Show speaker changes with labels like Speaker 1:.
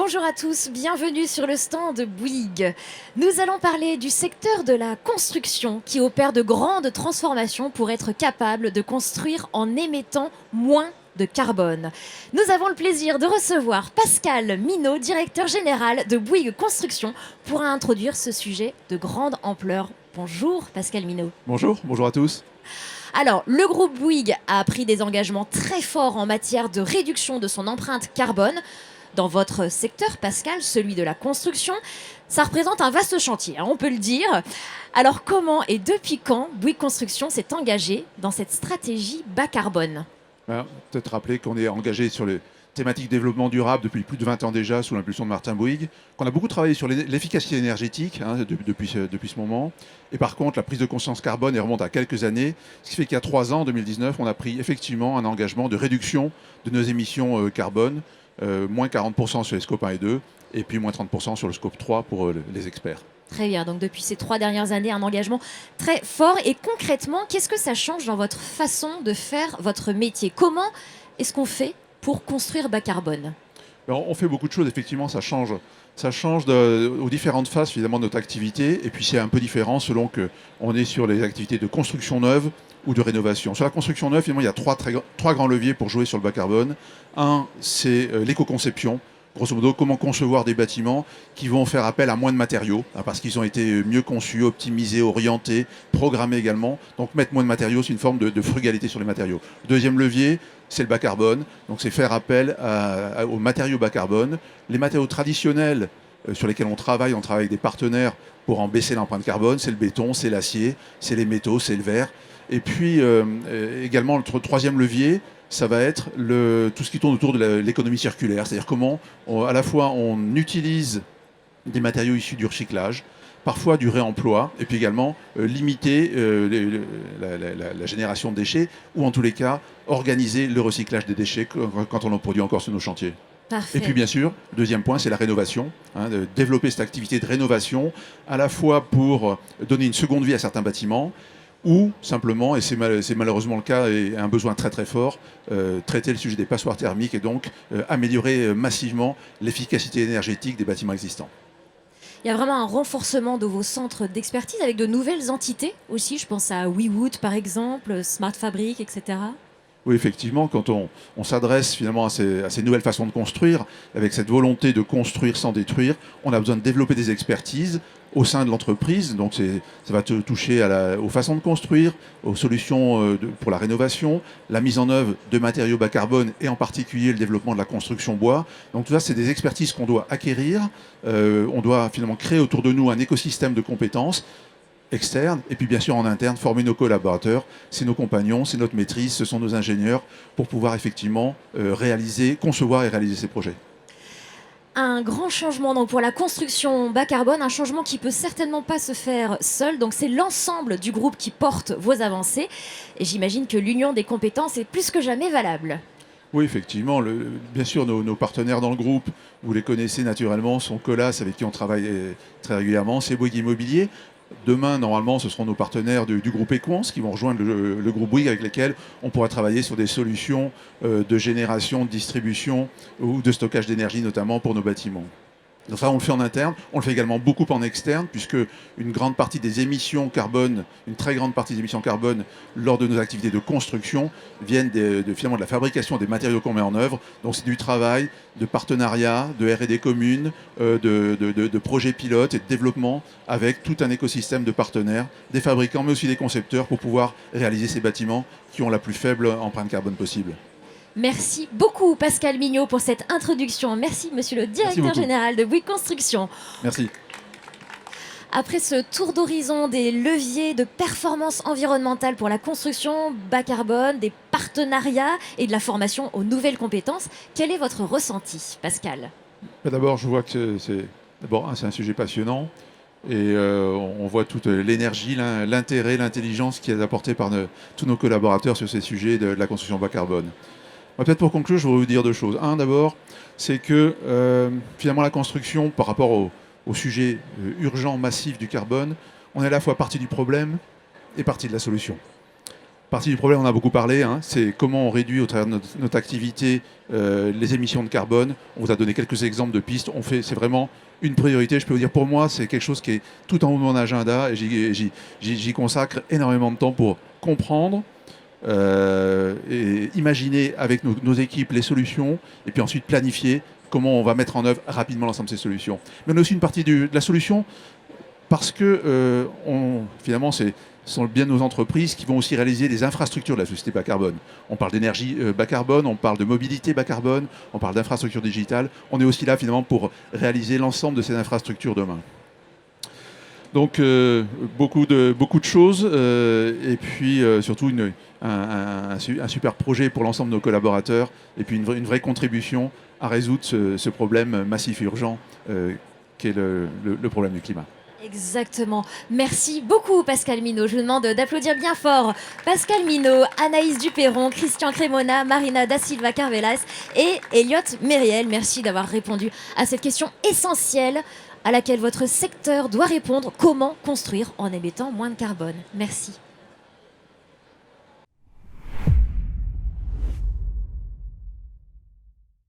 Speaker 1: Bonjour à tous, bienvenue sur le stand Bouygues. Nous allons parler du secteur de la construction qui opère de grandes transformations pour être capable de construire en émettant moins de carbone. Nous avons le plaisir de recevoir Pascal Minaud, directeur général de Bouygues Construction, pour introduire ce sujet de grande ampleur. Bonjour Pascal Minaud.
Speaker 2: Bonjour à tous.
Speaker 1: Alors, le groupe Bouygues a pris des engagements très forts en matière de réduction de son empreinte carbone. Dans votre secteur, Pascal, celui de la construction, ça représente un vaste chantier, hein, on peut le dire. Alors, comment et depuis quand Bouygues Construction s'est engagé dans cette stratégie bas carbone ?
Speaker 2: Peut-être rappeler qu'on est engagé sur les thématiques développement durable depuis plus de 20 ans déjà, sous l'impulsion de Martin Bouygues, qu'on a beaucoup travaillé sur l'efficacité énergétique depuis ce moment. Et par contre, la prise de conscience carbone, elle remonte à quelques années, ce qui fait qu'il y a 3 ans, en 2019, on a pris effectivement un engagement de réduction de nos émissions carbone, moins 40% sur les scopes 1 et 2, et puis moins 30% sur le scope 3 pour les experts.
Speaker 1: Très bien, donc depuis ces 3 dernières années, un engagement très fort. Et concrètement, qu'est-ce que ça change dans votre façon de faire votre métier ? Comment est-ce qu'on fait pour construire bas carbone ?
Speaker 2: Alors, on fait beaucoup de choses, effectivement, ça change aux différentes phases finalement de notre activité, et puis c'est un peu différent selon qu'on est sur les activités de construction neuve ou de rénovation. Sur la construction neuve, finalement, il y a trois grands leviers pour jouer sur le bas carbone. Un, c'est l'éco-conception. Grosso modo, comment concevoir des bâtiments qui vont faire appel à moins de matériaux, parce qu'ils ont été mieux conçus, optimisés, orientés, programmés également. Donc mettre moins de matériaux, c'est une forme de frugalité sur les matériaux. Le deuxième levier, c'est le bas carbone. Donc c'est faire appel aux matériaux bas carbone. Les matériaux traditionnels sur lesquels on travaille avec des partenaires pour en baisser l'empreinte carbone, c'est le béton, c'est l'acier, c'est les métaux, c'est le verre. Et puis également, le troisième levier, ça va être tout ce qui tourne autour de l'économie circulaire, c'est-à-dire comment à la fois on utilise des matériaux issus du recyclage, parfois du réemploi, et puis également limiter la génération de déchets, ou en tous les cas organiser le recyclage des déchets quand on en produit encore sur nos chantiers.
Speaker 1: Parfait.
Speaker 2: Et puis bien sûr, deuxième point, c'est la rénovation, de développer cette activité de rénovation, à la fois pour donner une seconde vie à certains bâtiments, ou simplement, et c'est malheureusement le cas et un besoin très très fort, traiter le sujet des passoires thermiques et donc améliorer massivement l'efficacité énergétique des bâtiments existants.
Speaker 1: Il y a vraiment un renforcement de vos centres d'expertise avec de nouvelles entités aussi. Je pense à WeWood par exemple, Smart Fabric, etc.
Speaker 2: Oui, effectivement, quand on s'adresse finalement à ces nouvelles façons de construire, avec cette volonté de construire sans détruire, on a besoin de développer des expertises au sein de l'entreprise. Donc ça va toucher aux façons de construire, aux solutions pour la rénovation, la mise en œuvre de matériaux bas carbone et en particulier le développement de la construction bois. Donc tout ça, c'est des expertises qu'on doit acquérir. On doit finalement créer autour de nous un écosystème de compétences externe, et puis bien sûr en interne, former nos collaborateurs, c'est nos compagnons, c'est notre maîtrise, ce sont nos ingénieurs, pour pouvoir effectivement concevoir et réaliser ces projets.
Speaker 1: Un grand changement donc pour la construction bas carbone, un changement qui peut certainement pas se faire seul, donc c'est l'ensemble du groupe qui porte vos avancées, et j'imagine que l'union des compétences est plus que jamais valable.
Speaker 2: Oui, effectivement, bien sûr nos partenaires dans le groupe, vous les connaissez naturellement, sont Colas avec qui on travaille très régulièrement, c'est Bouygues Immobilier. Demain, normalement, ce seront nos partenaires du groupe Equance qui vont rejoindre le groupe Bouygues, avec lesquels on pourra travailler sur des solutions de génération, de distribution ou de stockage d'énergie, notamment pour nos bâtiments. Donc ça, on le fait en interne. On le fait également beaucoup en externe, puisque une grande partie des émissions carbone, une très grande partie des émissions carbone lors de nos activités de construction viennent finalement de la fabrication des matériaux qu'on met en œuvre. Donc c'est du travail, de partenariat, de R&D commune, de projets pilotes et de développement avec tout un écosystème de partenaires, des fabricants, mais aussi des concepteurs pour pouvoir réaliser ces bâtiments qui ont la plus faible empreinte carbone possible.
Speaker 1: Merci beaucoup Pascal Minaud pour cette introduction. Merci monsieur le directeur général de Bouygues Construction.
Speaker 2: Merci.
Speaker 1: Après ce tour d'horizon des leviers de performance environnementale pour la construction bas carbone, des partenariats et de la formation aux nouvelles compétences, quel est votre ressenti, Pascal ?
Speaker 2: D'abord, je vois que c'est un sujet passionnant et on voit toute l'énergie, l'intérêt, l'intelligence qui est apportée par tous nos collaborateurs sur ces sujets de la construction bas carbone. Peut-être pour conclure, je voudrais vous dire 2 choses. Un, d'abord, c'est que finalement la construction, par rapport au sujet urgent, massif du carbone, on est à la fois partie du problème et partie de la solution. partie du problème, on a beaucoup parlé, hein, c'est comment on réduit au travers de notre activité les émissions de carbone. On vous a donné quelques exemples de pistes. C'est vraiment une priorité. Je peux vous dire, pour moi, c'est quelque chose qui est tout en haut de mon agenda et j'y consacre énormément de temps pour comprendre et imaginer avec nos équipes les solutions et puis ensuite planifier comment on va mettre en œuvre rapidement l'ensemble de ces solutions. Mais on a aussi une partie de la solution parce que finalement, ce sont bien nos entreprises qui vont aussi réaliser les infrastructures de la société bas carbone. On parle d'énergie bas carbone, on parle de mobilité bas carbone, on parle d'infrastructures digitales. On est aussi là finalement pour réaliser l'ensemble de ces infrastructures demain. Donc beaucoup de choses et puis surtout un super projet pour l'ensemble de nos collaborateurs et puis une vraie contribution à résoudre ce problème massif et urgent qu'est le problème du climat.
Speaker 1: Exactement. Merci beaucoup Pascal Minault. Je vous demande d'applaudir bien fort Pascal Minault, Anaïs Duperron, Christian Cremona, Marina da Silva Carvelas et Elliot Mériel. Merci d'avoir répondu à cette question essentielle à laquelle votre secteur doit répondre. Comment construire en émettant moins de carbone? Merci.